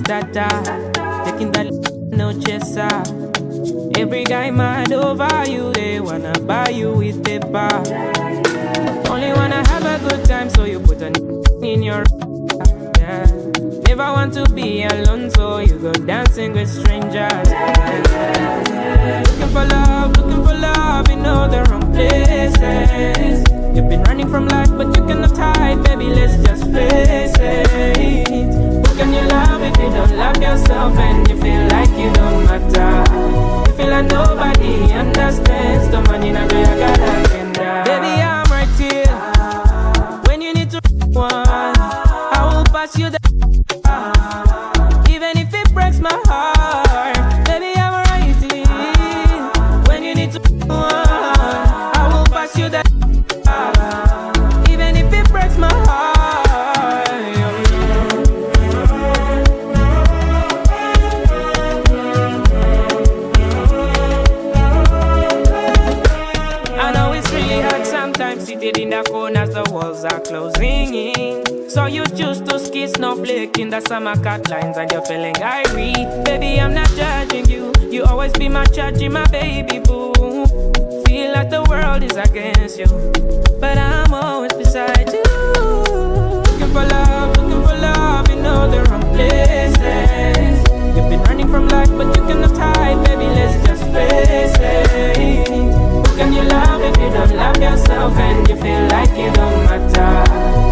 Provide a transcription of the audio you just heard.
starter. Taking that no chaser. Every guy mad over you, they wanna buy you with paper. Only wanna have a good time, so you put a in your yeah. Never want to be alone, so you go dancing with strangers. Looking for love in all the wrong places. You've been running from life, but you cannot hide, baby, let's just face it. What can you love if you don't love yourself and you feel like you don't matter? You feel like nobody understands the money in a way I got agenda. Baby, I'm right here when you need to one. I will pass you the even if it breaks my heart. Baby, I'm right here when you need to one. I will pass you the even if it breaks my heart. I know it's really hard sometimes, seated in the corners, the walls are closing in. So you choose to ski snowflake in the summer cut lines and you're feeling irate. Baby, I'm not judging you. You always be my judge, my baby boo. Feel like the world is against you, but I'm always beside you. Looking for love in all the wrong places. You've been running from life, but you cannot hide, baby, let's just face it. Who can you love if you don't love yourself and you feel like you don't matter?